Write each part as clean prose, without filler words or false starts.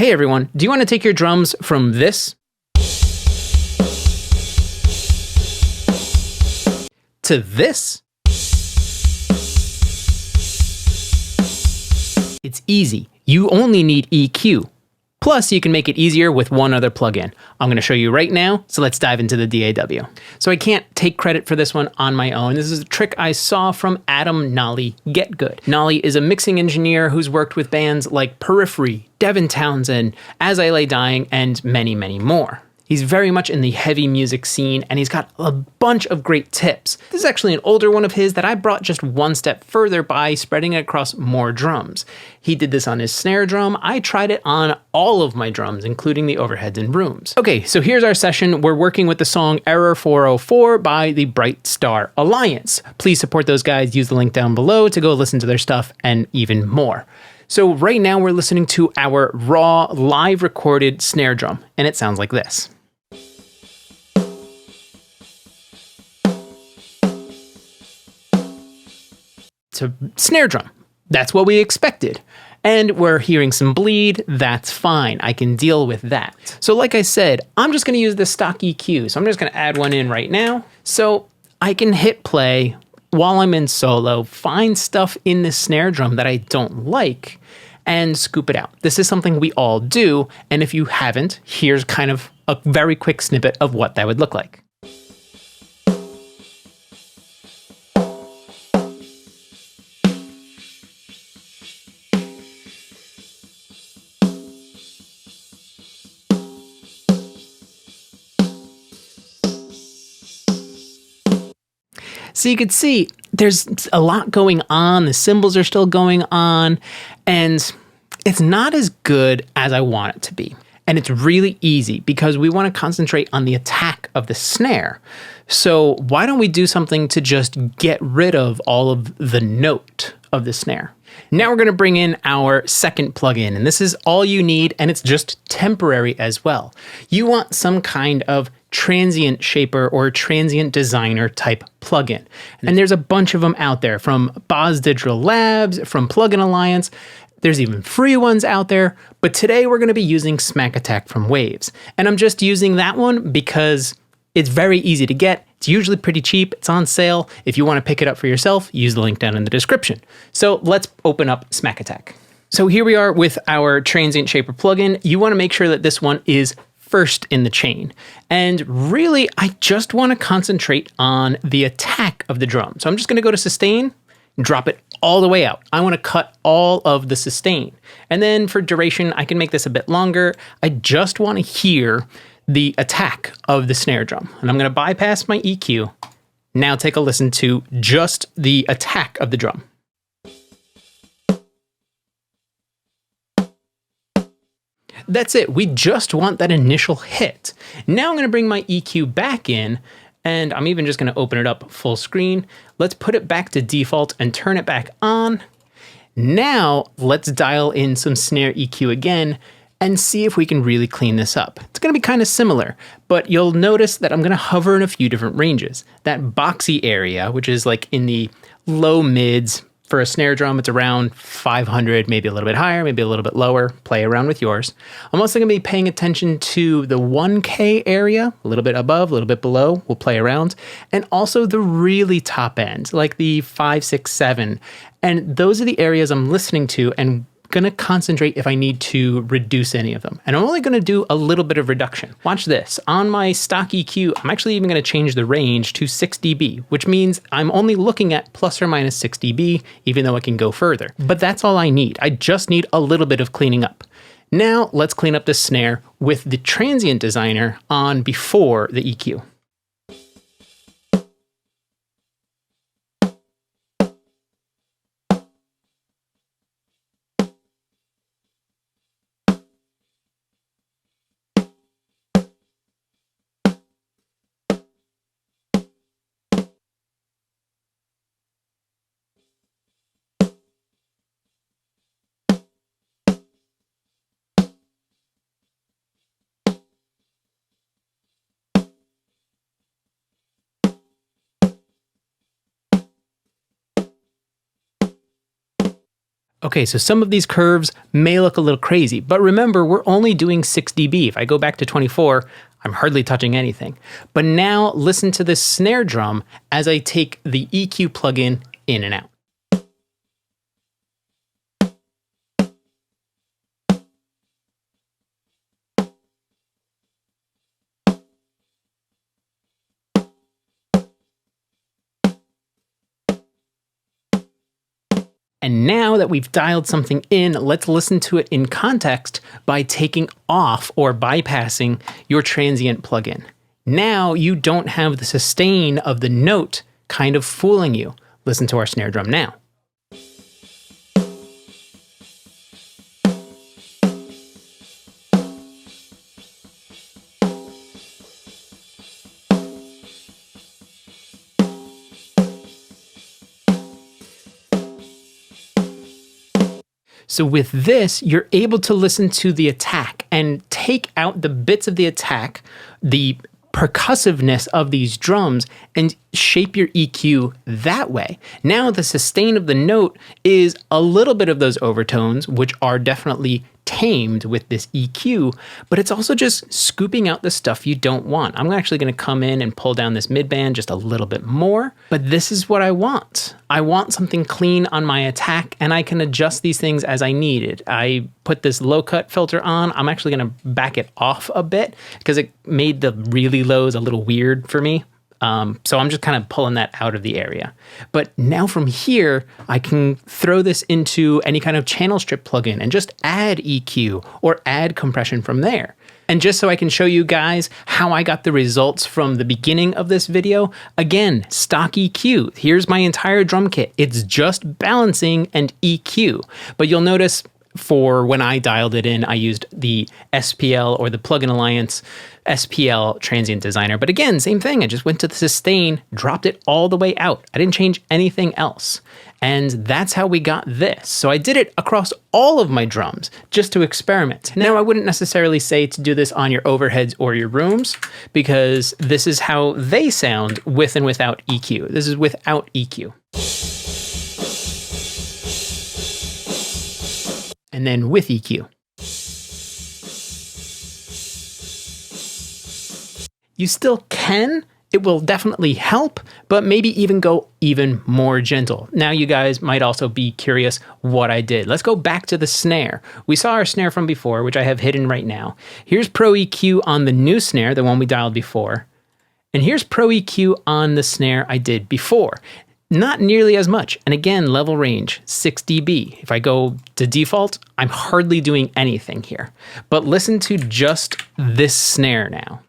Hey everyone, do you want to take your drums from this to this? It's easy. You only need EQ. Plus, you can make it easier with one other plugin. I'm going to show you right now, so let's dive into the DAW. So I can't take credit for this one on my own. This is a trick I saw from Nolly Getgood. Nolly is a mixing engineer who's worked with bands like Periphery, Devin Townsend, As I Lay Dying, and many, many more. He's very much in the heavy music scene, and he's got a bunch of great tips. This is actually an older one of his that I brought just one step further by spreading it across more drums. He did this on his snare drum. I tried it on all of my drums, including the overheads and booms. Okay, so here's our session. We're working with the song Error 404 by the Bright Star Alliance. Please support those guys. Use the link down below to go listen to their stuff and even more. So right now we're listening to our raw, live recorded snare drum, and it sounds like this. It's a snare drum. That's what we expected. And we're hearing some bleed. That's fine. I can deal with that. So like I said, I'm just going to use the stock EQ. So I'm just going to add one in right now. So I can hit play while I'm in solo, find stuff in the snare drum that I don't like, and scoop it out. This is something we all do. And if you haven't, here's kind of a very quick snippet of what that would look like. So you can see there's a lot going on. The cymbals are still going on, and it's not as good as I want it to be. And it's really easy because we want to concentrate on the attack of the snare. So why don't we do something to just get rid of all of the note of the snare? Now we're going to bring in our second plugin, and this is all you need, and it's just temporary as well. You want some kind of transient shaper or transient designer type plugin. And there's a bunch of them out there, from Boz Digital Labs, from Plugin Alliance. There's even free ones out there, but today we're going to be using Smack Attack from Waves. And I'm just using that one because it's very easy to get. It's usually pretty cheap. It's on sale. If you want to pick it up for yourself, use the link down in the description. So let's open up Smack Attack. So here we are with our transient shaper plugin. You want to make sure that this one is first in the chain. And really, I just want to concentrate on the attack of the drum. So I'm just going to go to sustain, drop it all the way out. I want to cut all of the sustain. And then for duration, I can make this a bit longer. I just want to hear the attack of the snare drum. And I'm going to bypass my EQ. Now take a listen to just the attack of the drum. That's it. We just want that initial hit. Now I'm going to bring my EQ back in, and I'm even just going to open it up full screen. Let's put it back to default and turn it back on. Now let's dial in some snare EQ again and see if we can really clean this up. It's going to be kind of similar, but you'll notice that I'm going to hover in a few different ranges. That boxy area, which is like in the low mids. For a snare drum, it's around 500, maybe a little bit higher, maybe a little bit lower. Play around with yours. I'm also going to be paying attention to the 1K area, a little bit above, a little bit below. We'll play around. And also the really top end, like the 5, 6, 7. And those are the areas I'm listening to and going to concentrate if I need to reduce any of them. And I'm only going to do a little bit of reduction. Watch this. On my stock EQ, I'm actually even going to change the range to 6 dB, which means I'm only looking at plus or minus 6 dB, even though it can go further. But that's all I need. I just need a little bit of cleaning up. Now let's clean up the snare with the transient designer on before the EQ. Okay, so some of these curves may look a little crazy, but remember, we're only doing 6 dB. If I go back to 24, I'm hardly touching anything. But now listen to this snare drum as I take the EQ plugin in and out. And now that we've dialed something in, let's listen to it in context by taking off or bypassing your transient plugin. Now you don't have the sustain of the note kind of fooling you. Listen to our snare drum now. So with this, you're able to listen to the attack and take out the bits of the attack, the percussiveness of these drums, and shape your EQ that way. Now the sustain of the note is a little bit of those overtones, which are definitely tamed with this EQ, but it's also just scooping out the stuff you don't want. I'm actually going to come in and pull down this midband just a little bit more, but this is what I want. I want something clean on my attack, and I can adjust these things as I need it. I put this low cut filter on. I'm actually going to back it off a bit because it made the really lows a little weird for me. So I'm just kind of pulling that out of the area. But now from here, I can throw this into any kind of channel strip plugin and just add EQ or add compression from there. And just so I can show you guys how I got the results from the beginning of this video, again, stock EQ. Here's my entire drum kit. It's just balancing and EQ. But you'll notice for when I dialed it in, I used the SPL or the Plugin Alliance SPL Transient Designer. But again, same thing. I just went to the sustain, dropped it all the way out. I didn't change anything else. And that's how we got this. So I did it across all of my drums just to experiment. Now, I wouldn't necessarily say to do this on your overheads or your rooms because this is how they sound with and without EQ. This is without EQ. And then with EQ. You still can, it will definitely help, but maybe even go even more gentle. Now you guys might also be curious what I did. Let's go back to the snare. We saw our snare from before, which I have hidden right now. Here's Pro EQ on the new snare, the one we dialed before. And here's Pro EQ on the snare I did before. Not nearly as much. And again, level range, 6 dB. If I go to default, I'm hardly doing anything here. But listen to just this snare now.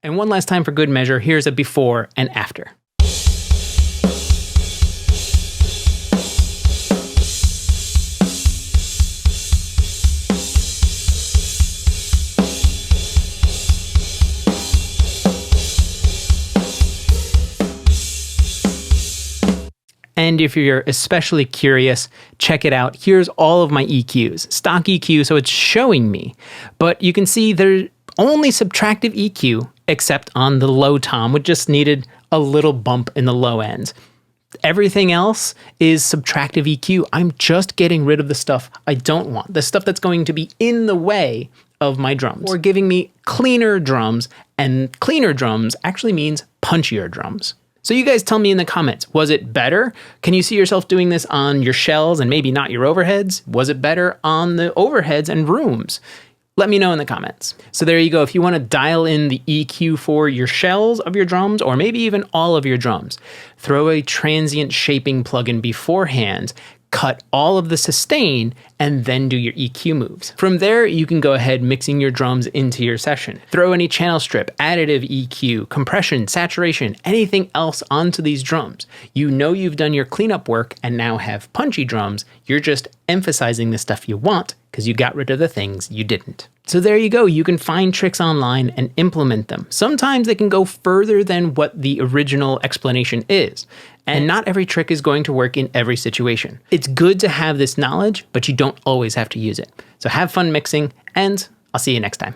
And one last time for good measure, here's a before and after. And if you're especially curious, check it out. Here's all of my EQs. Stock EQ, so it's showing me. But you can see there's only subtractive EQ, except on the low tom, which just needed a little bump in the low ends. Everything else is subtractive EQ. I'm just getting rid of the stuff I don't want, the stuff that's going to be in the way of my drums, or giving me cleaner drums, and cleaner drums actually means punchier drums. So you guys tell me in the comments, was it better? Can you see yourself doing this on your shells and maybe not your overheads? Was it better on the overheads and rooms? Let me know in the comments. So there you go. If you want to dial in the EQ for your shells of your drums, or maybe even all of your drums, throw a transient shaping plugin beforehand, cut all of the sustain, and then do your EQ moves. From there, you can go ahead mixing your drums into your session. Throw any channel strip, additive EQ, compression, saturation, anything else onto these drums. You know you've done your cleanup work and now have punchy drums. You're just emphasizing the stuff you want because you got rid of the things you didn't. So there you go. You can find tricks online and implement them. Sometimes they can go further than what the original explanation is. And not every trick is going to work in every situation. It's good to have this knowledge, but you don't always have to use it. So have fun mixing, and I'll see you next time.